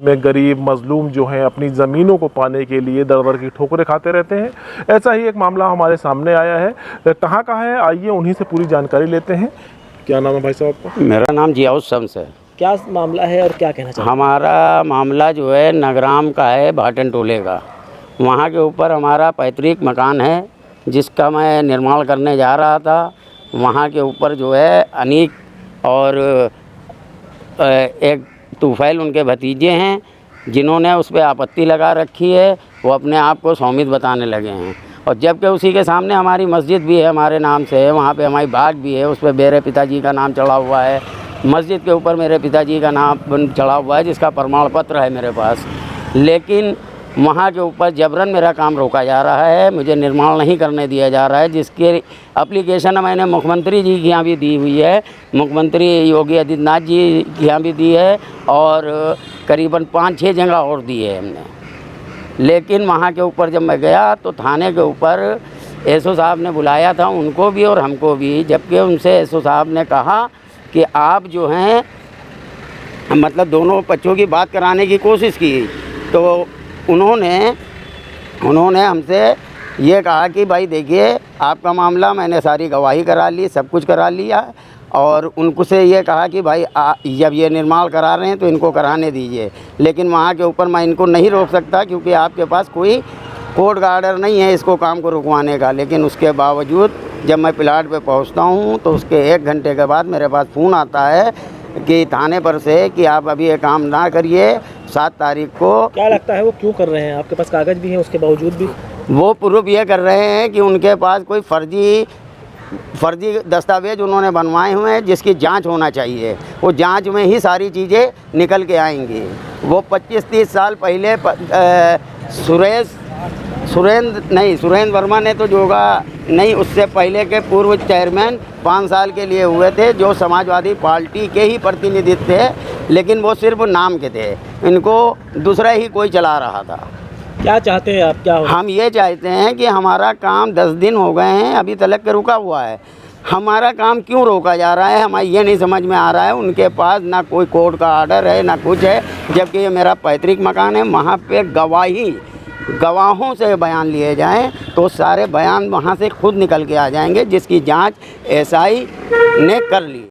में गरीब मजलूम जो हैं अपनी ज़मीनों को पाने के लिए दर दर की ठोकरें खाते रहते हैं। ऐसा ही एक मामला हमारे सामने आया है। कहाँ का है, आइए उन्हीं से पूरी जानकारी लेते हैं। क्या नाम है भाई साहब आपका? मेरा नाम जियाउल शम्स है। क्या मामला है और क्या कहना चाहिए? हमारा मामला जो है नगराम का है, भाटन टोले का। वहाँ के ऊपर हमारा पैतृक मकान है जिसका मैं निर्माण करने जा रहा था। वहाँ के ऊपर जो है अनीक और एक तूफ़ैल उनके भतीजे हैं जिन्होंने उस पर आपत्ति लगा रखी है। वो अपने आप को स्वामित्व बताने लगे हैं और जबकि उसी के सामने हमारी मस्जिद भी है, हमारे नाम से है। वहाँ पे हमारी बाग भी है, उस पर मेरे पिताजी का नाम चढ़ा हुआ है। मस्जिद के ऊपर मेरे पिताजी का नाम चढ़ा हुआ है जिसका प्रमाण पत्र है मेरे पास। लेकिन वहाँ के ऊपर जबरन मेरा काम रोका जा रहा है, मुझे निर्माण नहीं करने दिया जा रहा है, जिसके एप्लीकेशन मैंने मुख्यमंत्री जी के यहाँ भी दी हुई है, मुख्यमंत्री योगी आदित्यनाथ जी के यहाँ भी दी है और करीबन 5-6 जगह और दी है हमने। लेकिन वहाँ के ऊपर जब मैं गया तो थाने के ऊपर एसओ साहब ने बुलाया था उनको भी और हमको भी, जबकि उनसे एसओ साहब ने कहा कि आप जो हैं मतलब दोनों पक्षों की बात कराने की कोशिश की। तो उन्होंने हमसे ये कहा कि भाई देखिए आपका मामला मैंने सारी गवाही करा ली, सब कुछ करा लिया और उनको से ये कहा कि भाई जब ये निर्माण करा रहे हैं तो इनको कराने दीजिए। लेकिन वहाँ के ऊपर मैं इनको नहीं रोक सकता क्योंकि आपके पास कोई कोर्ट का आर्डर नहीं है इसको काम को रुकवाने का। लेकिन उसके बावजूद जब मैं प्लाट पे पहुँचता हूँ तो उसके 1 घंटे के बाद मेरे पास फ़ोन आता है कि थाने पर से कि आप अभी ये काम ना करिए, 7 तारीख को। क्या लगता है वो क्यों कर रहे हैं? आपके पास कागज़ भी हैं उसके बावजूद भी? वो प्रूफ ये कर रहे हैं कि उनके पास कोई फर्जी दस्तावेज उन्होंने बनवाए हुए हैं जिसकी जांच होना चाहिए। वो जांच में ही सारी चीज़ें निकल के आएंगी। वो 25-30 साल पहले सुरेंद्र वर्मा ने तो जोगा नहीं, उससे पहले के पूर्व चेयरमैन 5 साल के लिए हुए थे जो समाजवादी पार्टी के ही प्रतिनिधित्व थे, लेकिन वो सिर्फ नाम के थे, इनको दूसरा ही कोई चला रहा था। क्या चाहते हैं आप? क्या हो? हम ये चाहते हैं कि हमारा काम 10 दिन हो गए हैं अभी तलक के रुका हुआ है। हमारा काम क्यों रोका जा रहा है हमें ये नहीं समझ में आ रहा है। उनके पास ना कोई कोर्ट का आर्डर है ना कुछ है, जबकि ये मेरा पैतृक मकान है। वहाँ पे गवाहों से बयान लिए जाएं तो सारे बयान वहाँ से खुद निकल के आ जाएंगे जिसकी जांच एसआई ने कर ली।